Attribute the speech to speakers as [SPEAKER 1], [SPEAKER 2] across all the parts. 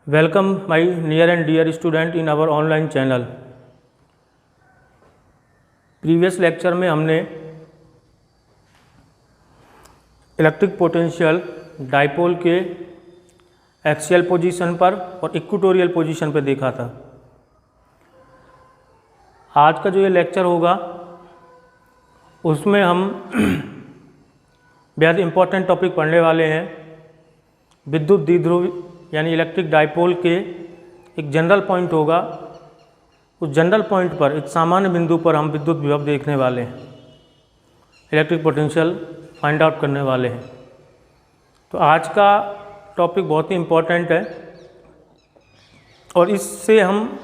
[SPEAKER 1] Welcome my near and dear student in our online channel। Previous lecture में हमने electric potential dipole के axial position पर और equatorial position पर देखा था। आज का जो ये लेक्चर होगा उसमें हम बेहद इम्पोर्टेंट टॉपिक पढ़ने वाले हैं। विद्युत द्विध्रुव यानी इलेक्ट्रिक डाइपोल के एक जनरल पॉइंट होगा, उस जनरल पॉइंट पर एक सामान्य बिंदु पर हम विद्युत विभव देखने वाले हैं, इलेक्ट्रिक पोटेंशियल फाइंड आउट करने वाले हैं। तो आज का टॉपिक बहुत ही इम्पोर्टेंट है और इससे हम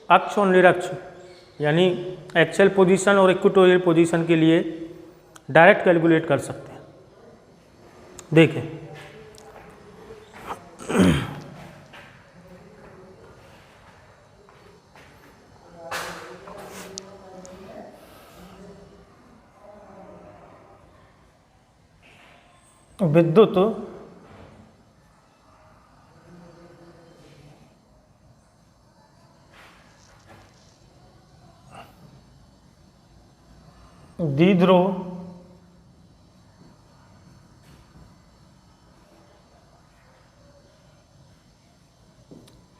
[SPEAKER 1] अक्ष और निरक्ष यानी एक्सियल पोजीशन और इक्वेटोरियल पोजीशन के लिए डायरेक्ट कैलकुलेट कर सकते हैं। देखें, विद्युत द्विध्रुव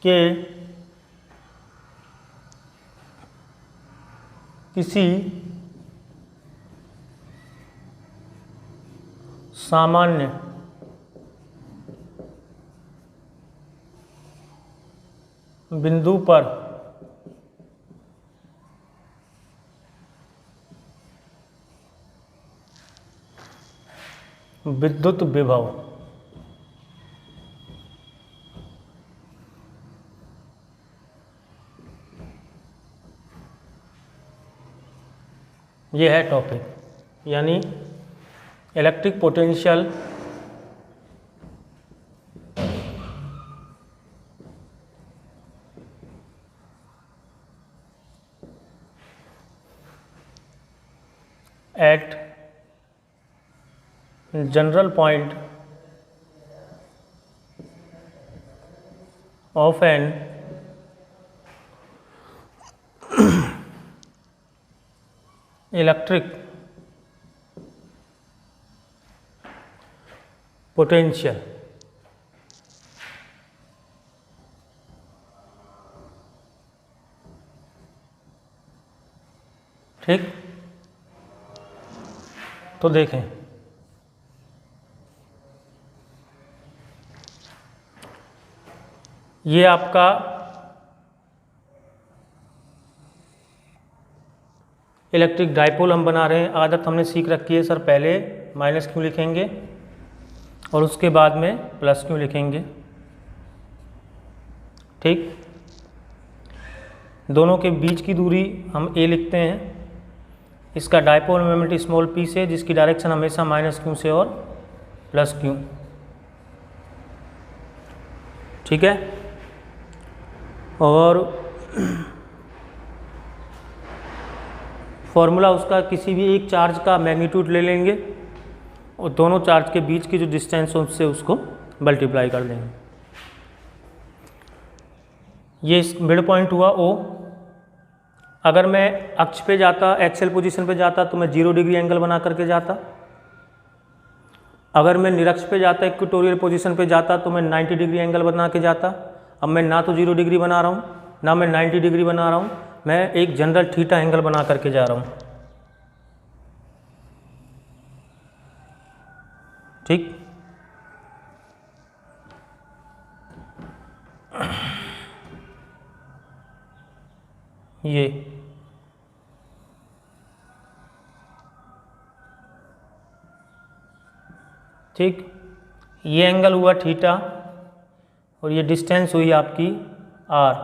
[SPEAKER 1] के किसी सामान्य बिंदु पर विद्युत विभव ये है टॉपिक, यानी electric potential eight general point of an electric potential. ठीक, तो देखें, ये आपका इलेक्ट्रिक डाइपोल हम बना रहे हैं। आदत हमने सीख रखी है सर, पहले माइनस क्यों लिखेंगे और उसके बाद में प्लस क्यों लिखेंगे। ठीक, दोनों के बीच की दूरी हम a लिखते हैं। इसका डाइपोल मोमेंट स्मॉल p से, जिसकी डायरेक्शन हमेशा माइनस क्यू से और प्लस क्यू। ठीक है, और फॉर्मूला उसका किसी भी एक चार्ज का मैग्नीट्यूड ले लेंगे और दोनों चार्ज के बीच की जो डिस्टेंस है उससे उसको मल्टीप्लाई कर देंगे। ये मिड पॉइंट हुआ O। अगर मैं अक्ष पे जाता, एक्सियल पोजीशन पे जाता तो मैं 0 डिग्री एंगल बना करके जाता। अगर मैं निरक्ष पे जाता, इक्वेटोरियल पोजीशन पे जाता तो मैं 90 डिग्री एंगल बना के जाता। अब मैं ना तो 0 डिग्री बना रहा हूँ ना मैं 90 डिग्री बना रहा हूँ, मैं एक जनरल थीटा एंगल बना करके जा रहा हूँ। ठीक, ये ठीक, ये एंगल हुआ थीटा और ये डिस्टेंस हुई आपकी r।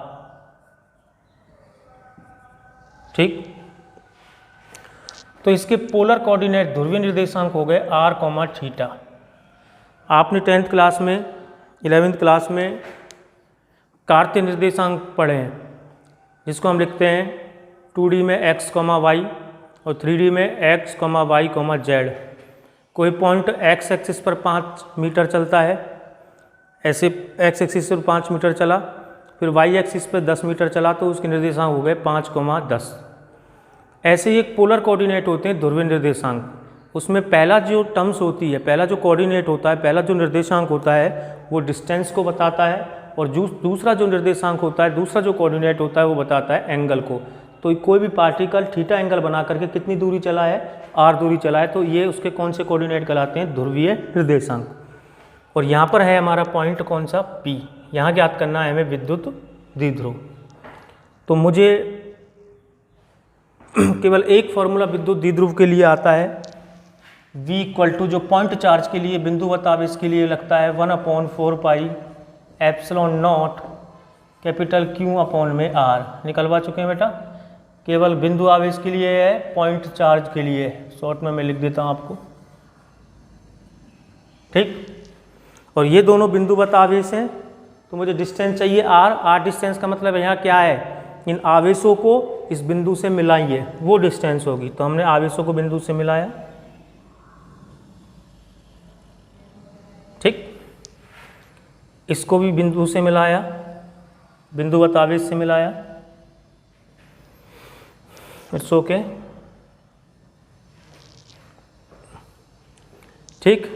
[SPEAKER 1] ठीक, तो इसके पोलर कोऑर्डिनेट ध्रुवीय निर्देशांक हो गए r, थीटा। आपने 10th क्लास में 11th क्लास में कार्तीय निर्देशांक पढ़े हैं, जिसको हम लिखते हैं 2D में x, y और 3D में x, y, z। कोई पॉइंट x एक्सिस पर 5 मीटर चलता है, ऐसे एक्स एक्सिस पर 5 मीटर चला, फिर वाई एक्सिस पे 10 मीटर चला, तो उसके निर्देशांक हो गए 5,10। ऐसे ही एक पोलर कोऑर्डिनेट होते हैं ध्रुवीय निर्देशांक। उसमें पहला जो टर्म्स होती है, पहला जो कोऑर्डिनेट होता है, पहला जो निर्देशांक होता है वो डिस्टेंस को बताता है, और दूसरा जो निर्देशांक होता है, दूसरा जो कोऑर्डिनेट होता है वो बताता है एंगल को। तो कोई भी पार्टिकल थीटा एंगल बना करके कितनी दूरी चला है, आर दूरी चला है, तो ये उसके कौन से कोऑर्डिनेट कहलाते हैं, ध्रुवीय निर्देशांक। और यहाँ पर है हमारा पॉइंट कौन सा, पी। यहाँ ज्ञात करना है हमें विद्युत द्विध्रुव। तो मुझे केवल एक फॉर्मूला विद्युत द्विध्रुव के लिए आता है, V इक्वल टू, जो पॉइंट चार्ज के लिए, बिंदुवत आवेश के लिए लगता है 1/4 पाई epsilon not capital Q upon में R। निकलवा चुके हैं बेटा, केवल बिंदु आवेश के लिए है, पॉइंट चार्ज के लिए। शॉर्ट में मैं लिख देता हूँ आपको, ठीक। और ये दोनों बिंदुवत आवेश हैं, तो मुझे डिस्टेंस चाहिए R डिस्टेंस का मतलब यहाँ क्या है, इन आवेशों को इस बिंदु से मिलाइए, वो डिस्टेंस होगी। तो हमने आवेशों को बिंदु से मिलाया, ठीक। इसको भी बिंदु से मिलाया, बिंदुवत आवेश से मिलाया, इट्स ओके, ठीक।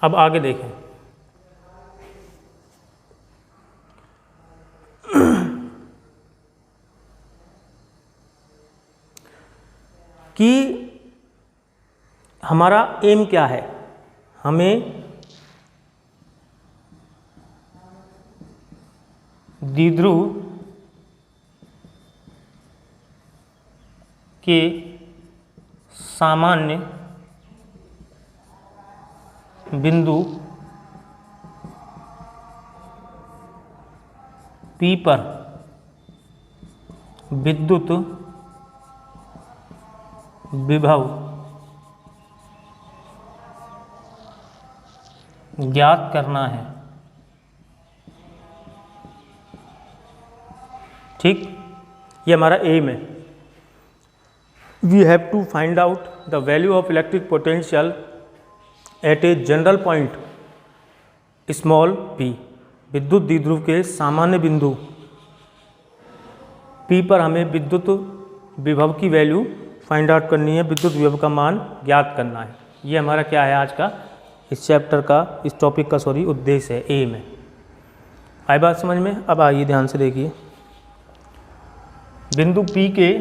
[SPEAKER 1] अब आगे देखें, कि हमारा एम क्या है, हमें द्विध्रुव के सामान्य बिंदु P पर विद्युत विभव ज्ञात करना है, ठीक। ये हमारा एम है। We have to find out the value of electric potential at a general point small p। विद्युत द्विध्रुव के सामान्य बिंदु p पर हमें विद्युत विभव की वैल्यू फाइंड आउट करनी है, विद्युत विभव का मान ज्ञात करना है। ये हमारा क्या है आज का, इस चैप्टर का, इस टॉपिक का उद्देश्य है, एम है। आई बात समझ में? अब आइए ध्यान से देखिए, बिंदु P के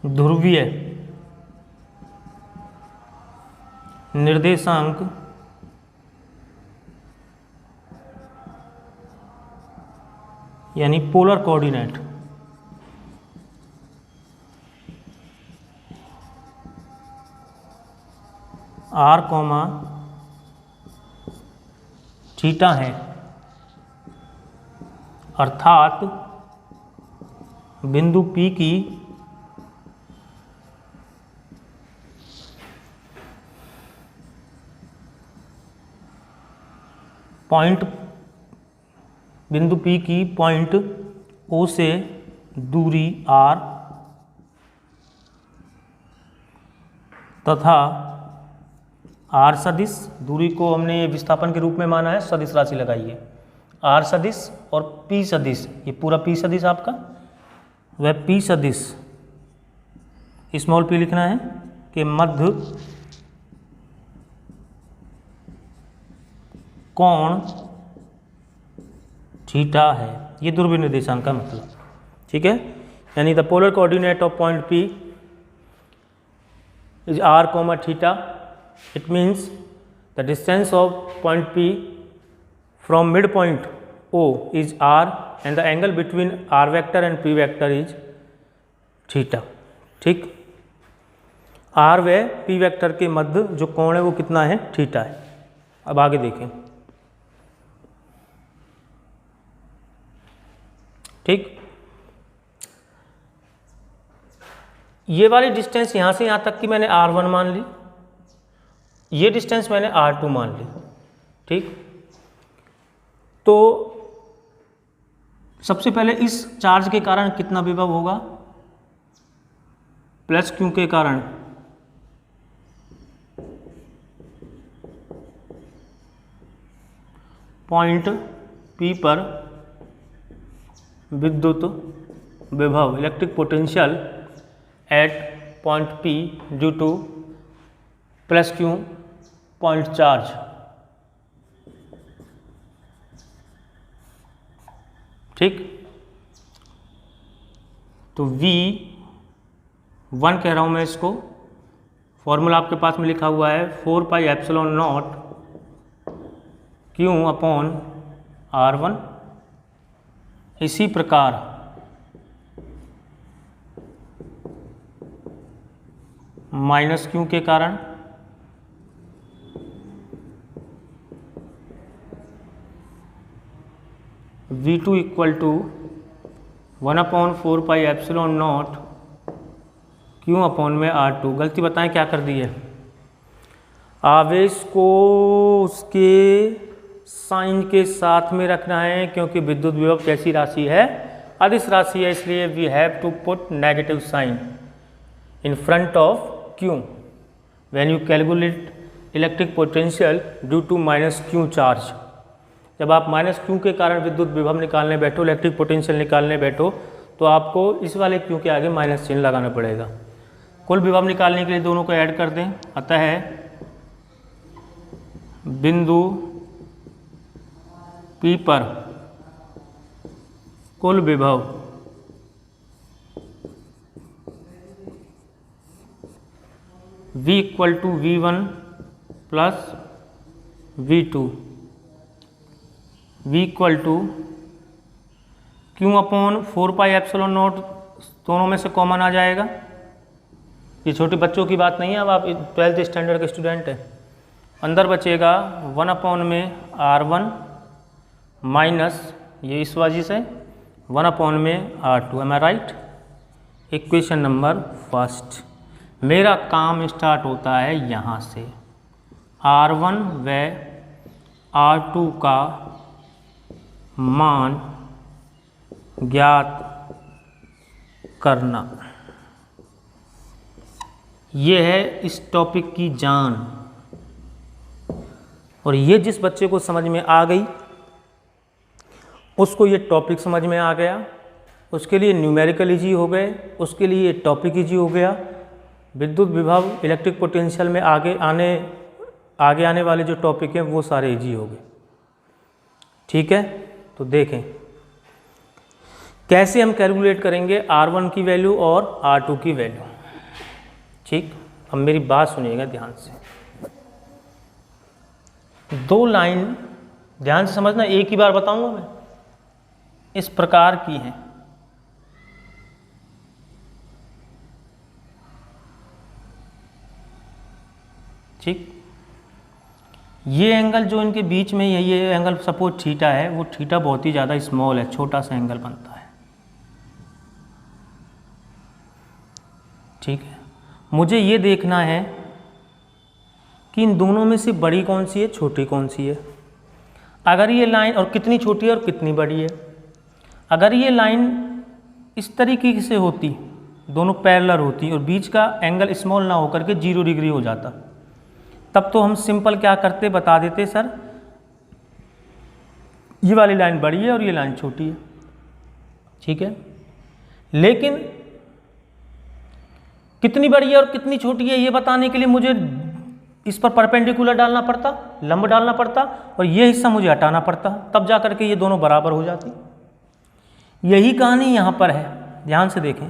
[SPEAKER 1] ध्रुवीय निर्देशांक यानी पोलर कोऑर्डिनेट r, थीटा है, अर्थात बिंदु P की बिंदु P की पॉइंट O से दूरी r तथा r सदिश, दूरी को हमने विस्थापन के रूप में माना है, सदिश राशि लगाइए, r सदिश और p सदिश, ये पूरा p सदिश आपका, वह p सदिश स्मॉल p लिखना है के मध्य कोण थीटा है। ये ध्रुवीय निर्देशांक का मतलब, ठीक है। यानी the polar coordinate of point P is r, theta. It means the distance of point P from midpoint O is r and the angle between r vector and P vector is theta, ठीक। r व P vector के मध्य जो कोण है वो कितना है, theta है। अब आगे देखें, ठीक। ये वाली डिस्टेंस यहाँ से यहाँ तक की मैंने R1 मान ली, ये डिस्टेंस मैंने R2 मान ली। ठीक, तो सबसे पहले इस चार्ज के कारण कितना विभव होगा, प्लस क्यू के कारण पॉइंट P पर विद्युत विभव electric potential eight point P due two plus Q point charge. ठीक, तो V1 कह रहा हूँ मैं इसको, फॉर्मूला आपके पास में लिखा हुआ है 4 pi epsilon naught Q upon R1। इसी प्रकार माइनस Q के कारण V2 equal to 1 upon 4 pi epsilon naught Q upon में R2। गलती बताएं क्या कर दी है, आवेश को उसके साइन के साथ में रखना है, क्योंकि विद्युत विभव कैसी राशि है, अदिश राशि है, इसलिए we have to put negative sign in front of Q when you calculate electric potential due to minus Q charge. जब आप माइनस Q के कारण विद्युत विभव निकालने बैठो, इलेक्ट्रिक पोटेंशियल निकालने बैठो, तो आपको इस वाले Q के आगे माइनस चिन्ह लगाना पड़ेगा। कुल विभव निकालने के लिए दोनों को ऐड कर दें, अतः बिंदु P पर कुल विभव V equal to V1 plus V2, V equal to Q upon 4 pi epsilon naught, दोनों में से कॉमन आ जाएगा। ये छोटे बच्चों की बात नहीं है, अब आप 12th स्टैंडर्ड के स्टूडेंट हैं। अंदर बचेगा 1 अपॉन में R1 माइनस ये इस वजह से 1 अपॉन में R2। M I right? Equation number first. मेरा काम स्टार्ट होता है यहाँ से, R1 व R2 का मान ज्ञात करना। ये है इस टॉपिक की जान, और ये जिस बच्चे को समझ में आ गई उसको ये टॉपिक समझ में आ गया, उसके लिए न्यूमेरिकल इजी हो गए, उसके लिए ये टॉपिक इजी हो गया। विद्युत विभव इलेक्ट्रिक पोटेंशियल में आगे आने वाले जो टॉपिक हैं वो सारे इजी हो गए। ठीक है, तो देखें कैसे हम कैलकुलेट करेंगे R1 की वैल्यू और R2 की वैल्यू। ठीक, अब मेरी बात सुनिएगा ध्यान से। दो लाइन ध्यान से समझना, एक ही बार बताऊंगा मैं, इस प्रकार की हैं। ठीक, ये एंगल जो इनके बीच में है, ये एंगल सपोज थीटा है, वो थीटा बहुत ही ज़्यादा स्मॉल है, छोटा सा एंगल बनता है। ठीक है, मुझे ये देखना है कि इन दोनों में से बड़ी कौन सी है, छोटी कौन सी है। अगर ये लाइन, और कितनी छोटी है और कितनी बड़ी है, अगर ये लाइन इस तरीके से होती, दोनों पैरेलल होती और बीच का एंगल स्मॉल ना होकर के 0 डिग्री हो जाता, तब तो हम सिंपल क्या करते, बता देते सर ये वाली लाइन बड़ी है और ये लाइन छोटी है। ठीक है, लेकिन कितनी बड़ी है और कितनी छोटी है ये बताने के लिए मुझे इस पर परपेंडिकुलर डालना पड़ता, लंब डालना पड़ता, और ये हिस्सा मुझे हटाना पड़ता, तब जा करके ये दोनों बराबर हो जाती। यही कहानी यहाँ पर है, ध्यान से देखें।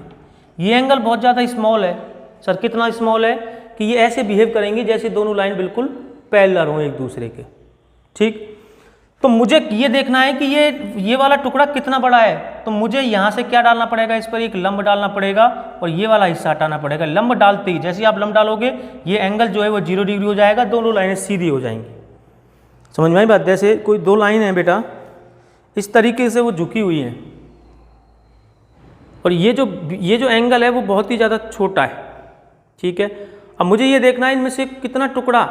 [SPEAKER 1] ये एंगल बहुत ज़्यादा स्मॉल है। सर कितना स्मॉल है कि ये ऐसे बिहेव करेंगे जैसे दोनों लाइन बिल्कुल पैरेलल हों एक दूसरे के। ठीक, तो मुझे ये देखना है कि ये वाला टुकड़ा कितना बड़ा है, तो मुझे यहाँ से क्या डालना पड़ेगा, इस पर एक लंब डालना पड़ेगा और ये वाला हिस्सा हटाना पड़ेगा। लंब डालते ही जैसे आप लंब डालोगे ये एंगल जो है वो 0 डिग्री हो जाएगा, दोनों लाइनें सीधी हो जाएंगी। समझ में आई बात? जैसे कोई दो लाइन है बेटा, इस तरीके से वो झुकी हुई हैं और ये जो एंगल है वो बहुत ही ज़्यादा छोटा है, ठीक है। अब मुझे ये देखना है इनमें से कितना टुकड़ा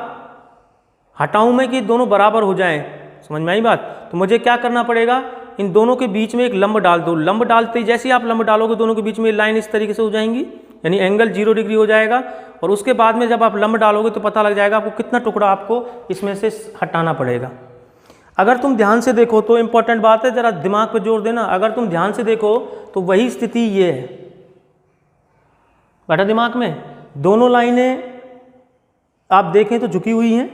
[SPEAKER 1] हटाऊं मैं कि दोनों बराबर हो जाएं, समझ में आई बात। तो मुझे क्या करना पड़ेगा, इन दोनों के बीच में एक लंब डाल दो। लंब डालते ही जैसे ही आप लंब डालोगे दोनों के बीच में लाइन इस तरीके से हो जाएंगी, यानी एंगल 0 डिग्री हो जाएगा। और उसके बाद में जब आप लंब डालोगे तो पता लग जाएगा आपको कितना टुकड़ा आपको इसमें से हटाना पड़ेगा। अगर तुम ध्यान से देखो तो इम्पोर्टेंट बात है, ज़रा दिमाग पे जोर देना। अगर तुम ध्यान से देखो तो वही स्थिति ये है, बैठा दिमाग में। दोनों लाइनें आप देखें तो झुकी हुई हैं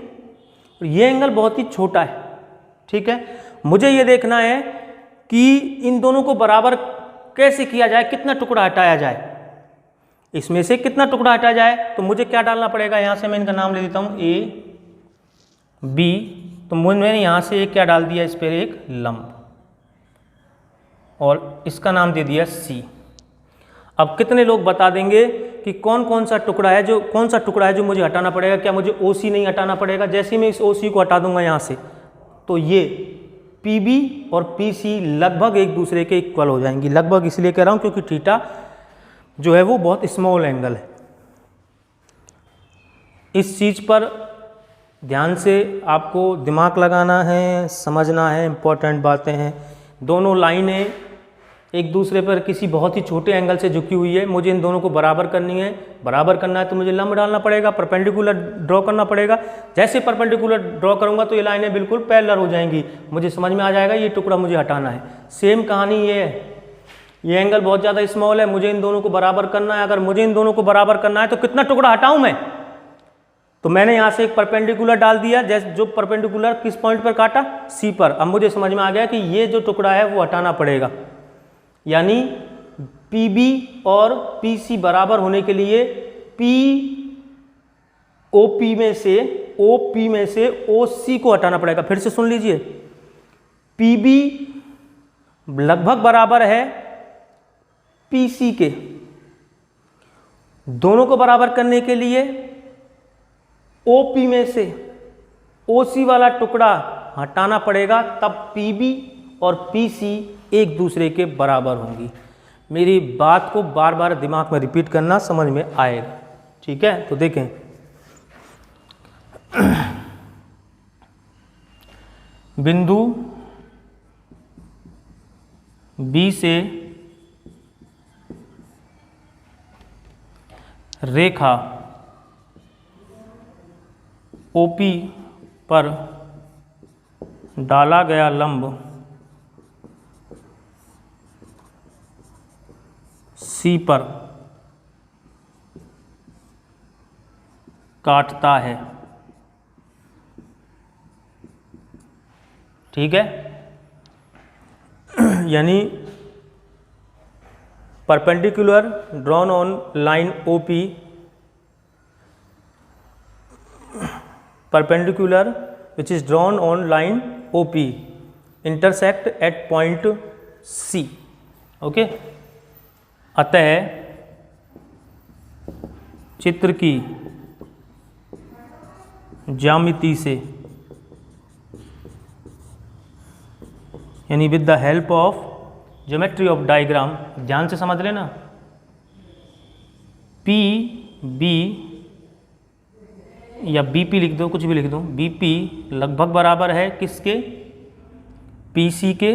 [SPEAKER 1] और ये एंगल बहुत ही छोटा है, ठीक है। मुझे ये देखना है कि इन दोनों को बराबर कैसे किया जाए, कितना टुकड़ा हटाया जाए, इसमें से कितना टुकड़ा हटाया जाए। तो मुझे क्या डालना पड़ेगा, यहाँ से मैं इनका नाम ले देता हूँ A B। तो मैंने यहाँ से एक क्या डाल दिया, इस पर एक लंब, और इसका नाम दे दिया C। अब कितने लोग बता देंगे कि कौन सा टुकड़ा है जो मुझे हटाना पड़ेगा। क्या मुझे OC नहीं हटाना पड़ेगा? जैसे ही मैं इस OC को हटा दूंगा यहाँ से तो ये PB और PC लगभग एक दूसरे के इक्वल हो जाएंगी। लगभग इसलिए कह रहा हूँ क्योंकि थीटा जो है वो बहुत स्मॉल एंगल है। इस चीज़ पर ध्यान से आपको दिमाग लगाना है, समझना है, इम्पोर्टेंट बातें हैं। दोनों लाइनें एक दूसरे पर किसी बहुत ही छोटे एंगल से झुकी हुई है, मुझे इन दोनों को बराबर करनी है। बराबर करना है तो मुझे लंब डालना पड़ेगा, परपेंडिकुलर ड्रॉ करना पड़ेगा। जैसे परपेंडिकुलर ड्रॉ करूंगा तो ये लाइनें बिल्कुल पैरेलल हो जाएंगी, मुझे समझ में आ जाएगा ये टुकड़ा मुझे हटाना है। सेम कहानी ये है, ये एंगल बहुत ज़्यादा स्मॉल है, मुझे इन दोनों को बराबर करना है। अगर मुझे इन दोनों को बराबर करना है तो कितना टुकड़ा हटाऊँ मैं? तो मैंने यहाँ से एक परपेंडिकुलर डाल दिया, जैसे जो परपेंडिकुलर किस पॉइंट पर काटा, C पर। अब मुझे समझ में आ गया कि ये जो टुकड़ा है वो हटाना पड़ेगा, यानी PB और PC बराबर होने के लिए OP में से OC को हटाना पड़ेगा। फिर से सुन लीजिए, PB लगभग बराबर है PC के। दोनों को बराबर करने के लिए OP में से OC वाला टुकड़ा हटाना पड़ेगा, तब PB और PC एक दूसरे के बराबर होंगी। मेरी बात को बार बार दिमाग में रिपीट करना, समझ में आएगा, ठीक है। तो देखें, बिंदु B से रेखा OP पर डाला गया लंब C पर काटता है, ठीक है। यानी perpendicular drawn on line OP, perpendicular which is drawn on line OP intersect at point C, okay. अतः चित्र की ज्यामिति से, यानी with the help of geometry of diagram, ध्यान से समझ लेना, PB या BP लिख दो, कुछ भी लिख दो, BP लगभग बराबर है किसके, PC के।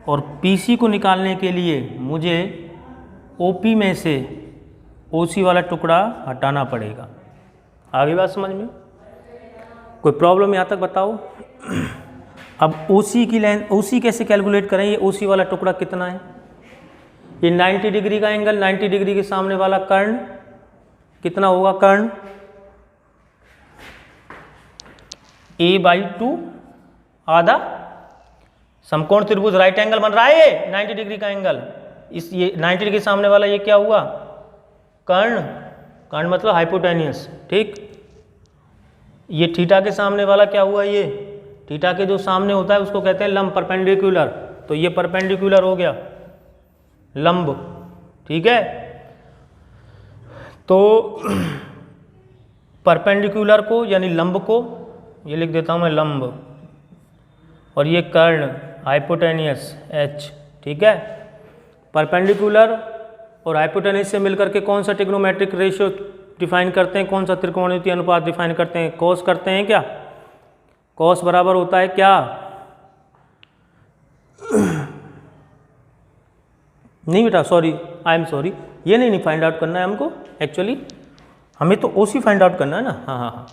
[SPEAKER 1] और PC को निकालने के लिए मुझे OP में से OC वाला टुकड़ा हटाना पड़ेगा। आगे बात समझ में? कोई प्रॉब्लम यहाँ तक बताओ। अब OC की लाइन, OC कैसे कैलकुलेट करें? ये OC वाला टुकड़ा कितना है? ये 90 डिग्री का एंगल, 90 डिग्री के सामने वाला कर्ण कितना होगा? कर्ण A/2 आधा। समकोण त्रिभुज राइट एंगल बन रहा है ये 90 डिग्री का एंगल। इस ये 90 डिग्री के सामने वाला ये क्या हुआ? कर्ण। कर्ण मतलब हाइपोटेनियस, ठीक। ये थीटा के सामने वाला क्या हुआ? ये थीटा के जो सामने होता है उसको कहते हैं लंब, परपेंडिकुलर। तो ये परपेंडिकुलर हो गया, लंब, ठीक है। तो परपेंडिकुलर को यानी लंब को ये लिख देता हूँ मैं लंब, और ये कर्ण हाइपोटेनियस H, ठीक है। परपेंडिकुलर और हाइपोटेन्यूज से मिलकर के कौन सा ट्रिग्नोमेट्रिक रेशियो डिफाइन करते हैं, कौन सा त्रिकोणमितीय अनुपात डिफाइन करते हैं, कॉस करते हैं क्या, कॉस बराबर होता है क्या, नहीं बेटा सॉरी आई एम सॉरी, ये नहीं फाइंड आउट करना है हमको, एक्चुअली हमें तो ओसी फाइंड आउट करना है ना। हाँ,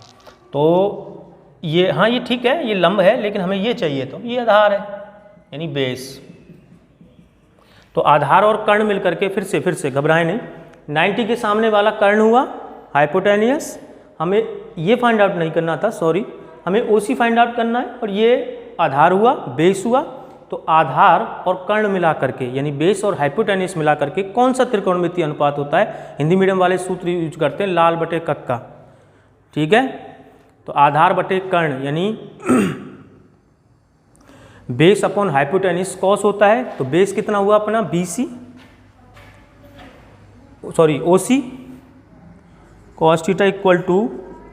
[SPEAKER 1] तो ये हाँ ये ठीक है, ये लंब है, लेकिन हमें ये चाहिए, तो ये आधार है यानी बेस। तो आधार और कर्ण मिलकर के फिर से घबराएं नहीं, 90 के सामने वाला कर्ण हुआ हाइपोटेनियस, हमें ये फाइंड आउट नहीं करना था, सॉरी, हमें ओसी फाइंड आउट करना है, और ये आधार हुआ बेस हुआ। तो आधार और कर्ण मिला करके यानी बेस और हाइपोटेनियस मिला करके कौन सा त्रिकोणमितीय अनुपात होता है, हिंदी मीडियम वाले सूत्र यूज करते हैं लाल बटे कक्का, ठीक है। तो आधार बटे कर्ण यानी बेस अपॉन हाइपोटेनियस कॉस होता है, तो बेस कितना हुआ अपना BC, sorry OC, cos theta equal to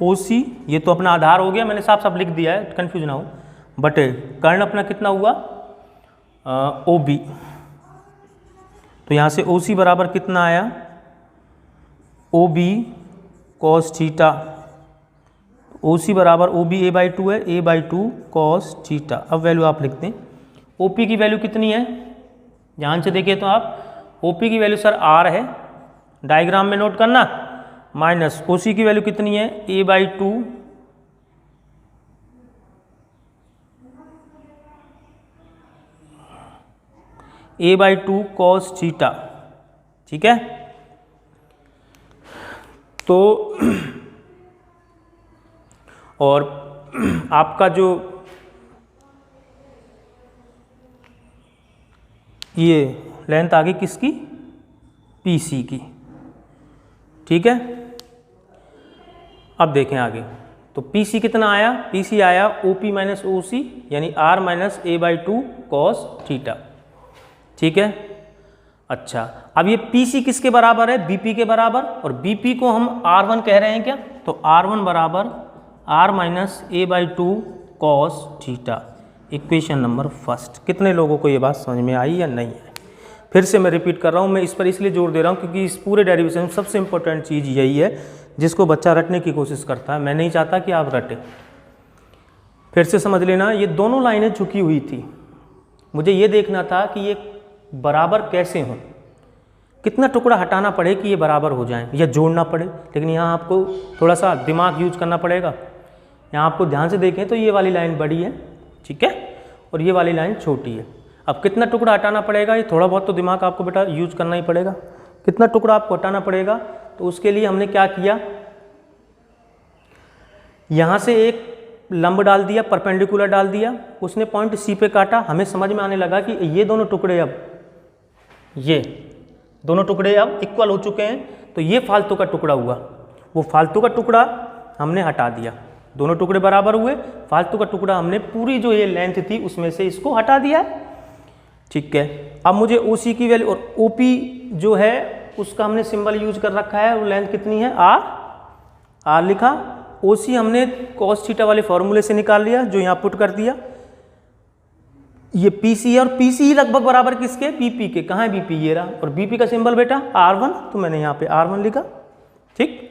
[SPEAKER 1] OC, ये तो अपना आधार हो गया, मैंने साफ साफ लिख दिया है, कंफ्यूज ना हो, बटे कर्ण अपना कितना हुआ OB, तो यहाँ से OC बराबर कितना आया OB कॉस थीटा, OC बराबर OB A/2 है, A/2 कॉस थीटा। अब वैल्यू आप लिखते हैं, OP की वैल्यू कितनी है, ध्यान से देखिए तो आप, OP की वैल्यू सर R है, डायग्राम में नोट करना, माइनस OC की वैल्यू कितनी है A/2 A/2 कॉस थीटा, ठीक है। तो और आपका जो ये लेंथ आ गई किसकी, PC की, ठीक है। अब देखें आगे, तो PC कितना आया, PC आया OP माइनस OC यानी R minus A/2 cos theta, ठीक है। अच्छा, अब ये PC किसके बराबर है, BP के बराबर, और BP को हम R1 कह रहे हैं क्या, तो R1 बराबर R minus A/2 cos theta, equation number first. कितने लोगों को ये बात समझ में आई या नहीं है, फिर से मैं रिपीट कर रहा हूँ, मैं इस पर इसलिए जोर दे रहा हूँ क्योंकि इस पूरे डेरिवेशन में सबसे इंपॉर्टेंट चीज़ यही है जिसको बच्चा रटने की कोशिश करता है, मैं नहीं चाहता कि आप रटें। फिर से समझ लेना, ये दोनों लाइनें झुकी हुई थी, मुझे ये देखना था कि ये बराबर कैसे हों, कितना टुकड़ा हटाना पड़े कि ये बराबर हो जाएं या जोड़ना पड़े, लेकिन यहाँ आपको थोड़ा सा दिमाग यूज करना पड़ेगा। यहाँ आपको ध्यान से देखें तो ये वाली लाइन बड़ी है, ठीक है, और ये वाली लाइन छोटी है। अब कितना टुकड़ा हटाना पड़ेगा, ये थोड़ा बहुत तो दिमाग आपको बेटा यूज करना ही पड़ेगा, कितना टुकड़ा आपको हटाना पड़ेगा। तो उसके लिए हमने क्या किया, यहाँ से एक लंब डाल दिया, परपेंडिकुलर डाल दिया, उसने पॉइंट C पे काटा, हमें समझ में आने लगा कि ये दोनों टुकड़े अब ये दोनों टुकड़े अब इक्वल हो चुके हैं, तो ये फालतू का टुकड़ा हुआ, वो फालतू का टुकड़ा हमने हटा दिया, दोनों टुकड़े बराबर हुए, फालतू का टुकड़ा हमने पूरी जो ये लेंथ थी उसमें से इसको हटा दिया, ठीक है। अब मुझे OC की वैल्यू और OP जो है उसका हमने सिंबल यूज कर रखा है, वो लेंथ कितनी है R लिखा, OC हमने कॉस थीटा वाले फॉर्मूले से निकाल लिया जो यहाँ पुट कर दिया, ये PC है और PC लगभग बराबर किसके, BP के, कहाँ है BP, ये रहा, और BP का सिंबल बेटा R1, तो मैंने यहाँ पे R1 लिखा, ठीक।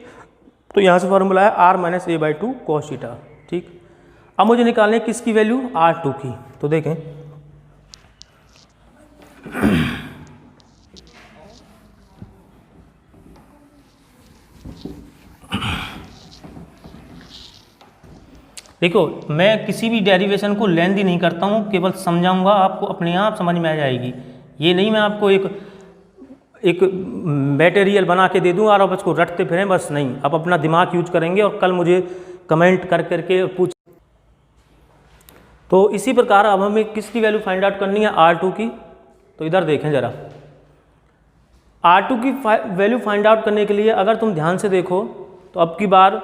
[SPEAKER 1] तो यहाँ से फॉर्मूला है R minus A/2 cos theta, ठीक। अब मुझे निकालने किसकी वैल्यू, R2 की, तो देखें देखो, मैं किसी भी डेरिवेशन को लेंथी नहीं करता हूँ, केवल समझाऊंगा, आपको अपने आप समझ में आ जाएगी। ये नहीं मैं आपको एक मटेरियल बना के दे दूँ और आप उसको रटते फिरें, बस नहीं, आप अपना दिमाग यूज करेंगे और कल मुझे कमेंट कर करके पूछ। तो इसी प्रकार अब हमें किसकी वैल्यू फाइंड आउट करनी है, R2 की। तो इधर देखें ज़रा, R2 की वैल्यू फाइंड आउट करने के लिए अगर तुम ध्यान से देखो तो अब की बार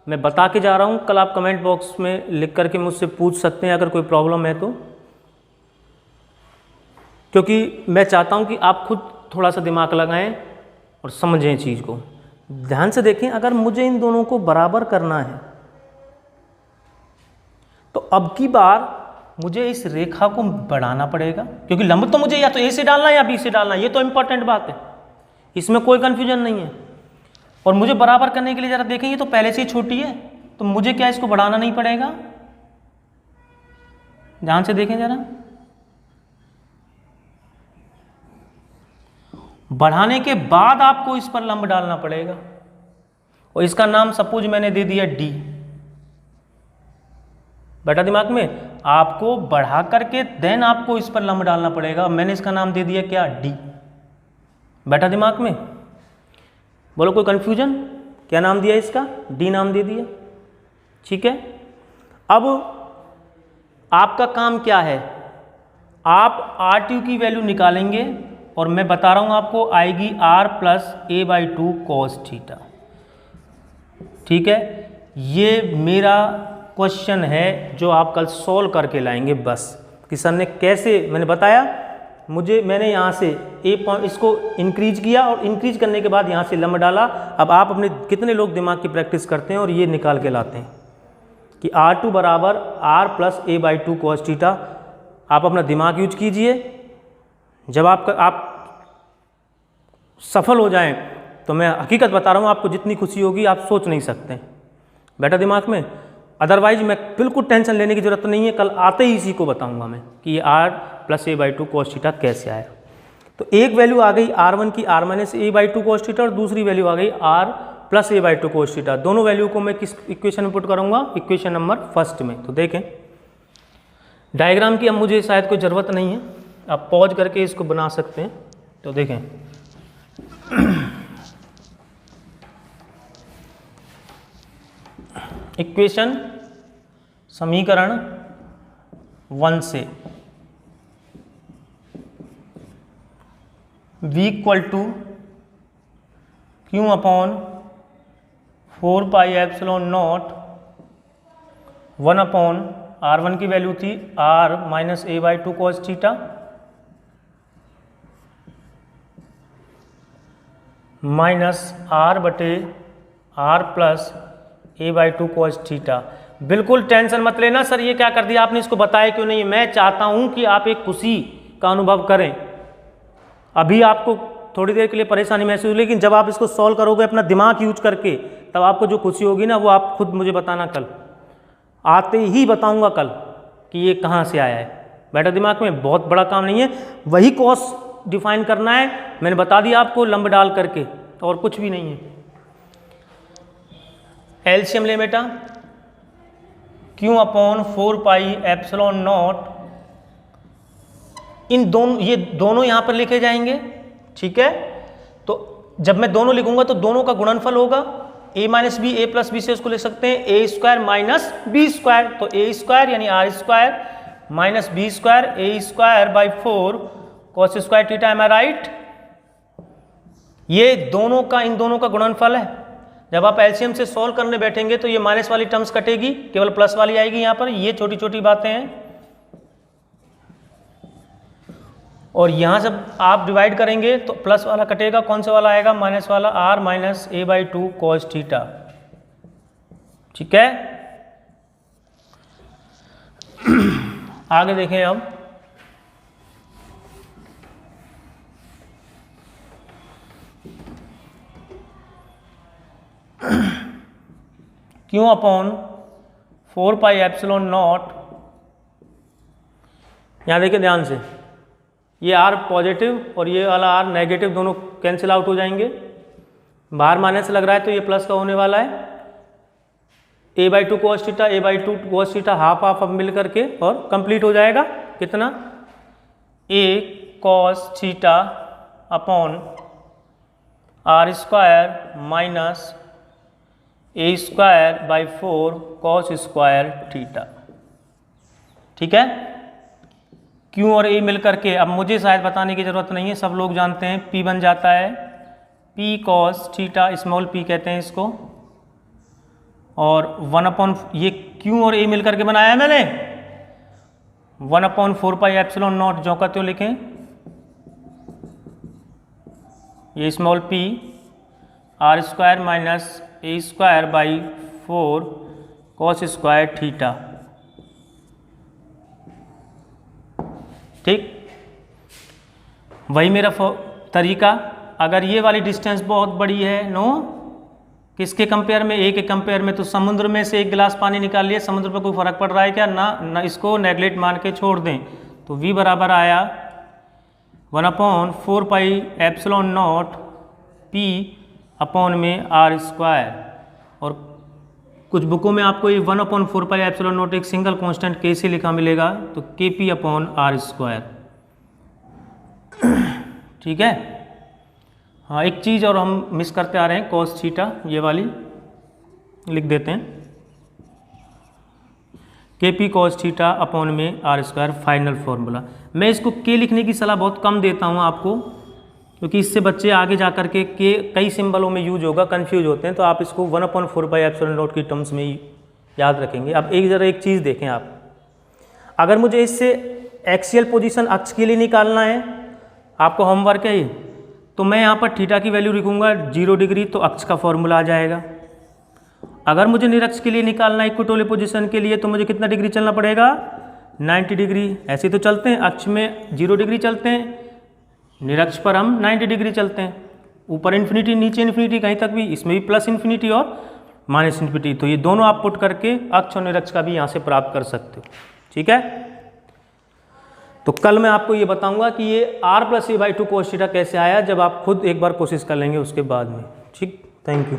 [SPEAKER 1] मैं बता के जा रहा हूँ, कल आप कमेंट बॉक्स में लिख करके मुझसे पूछ सकते हैं अगर कोई प्रॉब्लम है तो, क्योंकि मैं चाहता हूँ कि आप खुद थोड़ा सा दिमाग लगाएं और समझें चीज़ को। ध्यान से देखें, अगर मुझे इन दोनों को बराबर करना है तो अब की बार मुझे इस रेखा को बढ़ाना पड़ेगा, क्योंकि लंब तो मुझे या तो ए से डालना है या बी से डालना है, ये तो इंपॉर्टेंट बात है, इसमें कोई कंफ्यूजन नहीं है। और मुझे बराबर करने के लिए जरा देखें, ये तो पहले से ही छोटी है, तो मुझे क्या इसको बढ़ाना नहीं पड़ेगा? ध्यान से देखें जरा, बढ़ाने के बाद आपको इस पर लंब डालना पड़ेगा, और इसका नाम सपोज मैंने दे दिया डी। बेटा दिमाग में, आपको बढ़ा करके देन आपको इस पर लंब डालना पड़ेगा, मैंने इसका नाम दे दिया क्या? डी। बेटा दिमाग में बोलो, कोई कंफ्यूजन? क्या नाम दिया इसका? डी नाम दे दिया। ठीक है, अब आपका काम क्या है, आप RTU की वैल्यू निकालेंगे, और मैं बता रहा हूं आपको आएगी R plus a/2 cos theta. ठीक है, ये मेरा क्वेश्चन है जो आप कल सॉल्व करके लाएंगे बस, कि सर ने कैसे, मैंने बताया, मैंने यहाँ से इसको इंक्रीज किया, और इंक्रीज करने के बाद यहाँ से लंब डाला। अब आप अपने कितने लोग दिमाग की प्रैक्टिस करते हैं और ये निकाल के लाते हैं कि R2 बराबर R plus a/2 cos theta. आप अपना दिमाग यूज कीजिए, जब आप सफल हो जाएं तो मैं हकीकत बता रहा हूँ, आपको जितनी खुशी होगी आप सोच नहीं सकते। बेटा दिमाग में, अदरवाइज मैं बिल्कुल टेंशन लेने की जरूरत नहीं है, कल आते ही इसी को बताऊंगा मैं कि ये R plus a/2 cos theta कैसे आया। तो एक वैल्यू आ गई R1 की R minus a/2 cos theta, और दूसरी वैल्यू आ गई R plus a/2 cos theta. दोनों वैल्यू को मैं किस इक्वेशन में पुट करूंगा? इक्वेशन नंबर फर्स्ट में। तो देखें, डायग्राम की अब मुझे शायद कोई ज़रूरत नहीं है, आप पॉज करके इसको बना सकते हैं। तो देखें, इक्वेशन समीकरण 1 से v equal to Q upon 4 pi epsilon naught 1 upon R1 की वैल्यू थी R minus a/2 cos theta minus R बटे R plus a/2 cos theta. बिल्कुल टेंशन मत लेना, सर ये क्या कर दिया आपने, इसको बताया क्यों नहीं? मैं चाहता हूं कि आप एक खुशी का अनुभव करें। अभी आपको थोड़ी देर के लिए परेशानी महसूस हुई, लेकिन जब आप इसको सॉल्व करोगे अपना दिमाग यूज करके, तब आपको जो खुशी होगी ना, वो आप खुद मुझे बताना, कल आते ही बताऊंगा कल कि ये कहाँ से आया है। बेटा दिमाग में बहुत बड़ा काम नहीं है, वही कॉस डिफाइन करना है, मैंने बता दिया आपको लंब डाल करके, और कुछ भी नहीं है। एलसीएम ले बेटा, Q upon 4 pi epsilon not, इन दोनों, ये दोनों यहां पर लिखे जाएंगे। ठीक है, तो जब मैं दोनों लिखूंगा तो दोनों का गुणनफल होगा, a minus B, A plus B से उसको लिख सकते हैं A square minus B square, तो ए स्क्वायर यानी R square minus B square A square by 4 cos square theta. Am I right? ये दोनों का, इन दोनों का गुणनफल है। जब आप एलसीएम से सॉल्व करने बैठेंगे तो ये माइनस वाली टर्म्स कटेगी, केवल प्लस वाली आएगी यहाँ पर। ये छोटी छोटी बातें हैं, और यहाँ जब आप डिवाइड करेंगे तो प्लस वाला कटेगा, कौन सा वाला आएगा? माइनस वाला, R minus a/2 cos theta. ठीक है, आगे देखें अब। क्यों अपॉन 4 पाई एप्सिलॉन नॉट, यहाँ देखिए ध्यान से, ये R पॉजिटिव और ये वाला R नेगेटिव, दोनों कैंसिल आउट हो जाएंगे। बाहर माइनस लग रहा है तो ये प्लस का होने वाला है। a/2 cos theta, a/2 cos theta half half अब मिल करके और कंप्लीट हो जाएगा। कितना? a cos theta upon R square minus a square by 4 cos square theta. ठीक है, Q और A मिल करके, अब मुझे शायद बताने की ज़रूरत नहीं है, सब लोग जानते हैं, P बन जाता है P cos theta, small p कहते हैं इसको, और 1 अपॉन, ये Q और A मिल करके बनाया है मैंने, 1 अपॉन 4 पाई एप्सिलॉन नॉट, जो कहते हो लिखें, ये small p R square minus A square by 4 cos square theta. ठीक, वही मेरा तरीका। अगर ये वाली डिस्टेंस बहुत बड़ी है, नो, किसके कंपेयर में, ए के कंपेयर में, तो समुद्र में से एक गिलास पानी निकाल लिया, समुद्र पर कोई फर्क पड़ रहा है क्या, ना, इसको नेगलेक्ट मान के छोड़ दें। तो v बराबर आया 1/4πε0 p अपॉन में r स्क्वायर। और कुछ बुकों में आपको ये 1/4πε0 एक सिंगल कांस्टेंट k से लिखा मिलेगा, तो kp अपॉन r स्क्वायर। ठीक है। हाँ, एक चीज़ और हम मिस करते आ रहे हैं, cos थीटा, ये वाली लिख देते हैं, kp cos थीटा अपॉन में r स्क्वायर फाइनल फॉर्मूला। मैं इसको k लिखने की सलाह बहुत कम देता हूँ आपको, क्योंकि इससे बच्चे आगे जा कर के k कई सिंबलों में यूज होगा, कंफ्यूज होते हैं, तो आप इसको 1/4πε0 की टर्म्स में ही याद रखेंगे। अब ज़रा एक चीज़ देखें आप, अगर मुझे इससे एक्सियल पोजीशन अक्ष के लिए निकालना है, आपको होमवर्क है ये, तो मैं यहाँ पर थीटा की वैल्यू लिखूंगा 0 डिग्री, तो अक्ष का फॉर्मूला आ जाएगा। अगर मुझे निरक्ष के लिए निकालना है, इक्वेटोरियल पोजीशन के लिए, तो मुझे कितना डिग्री चलना पड़ेगा, 90 डिग्री। ऐसे तो चलते हैं, अक्ष में 0 डिग्री चलते हैं, निरक्ष पर हम 90 डिग्री चलते हैं, ऊपर इन्फिनिटी नीचे इन्फिनिटी, कहीं तक भी, इसमें भी प्लस इन्फिनिटी और माइनस इन्फिनिटी। तो ये दोनों आप पुट करके अक्ष और निरक्ष का भी यहाँ से प्राप्त कर सकते हो। ठीक है। तो कल मैं आपको ये बताऊंगा कि ये r + a/2 cos थीटा कैसे आया, जब आप खुद एक बार कोशिश कर लेंगे उसके बाद में। ठीक, थैंक यू।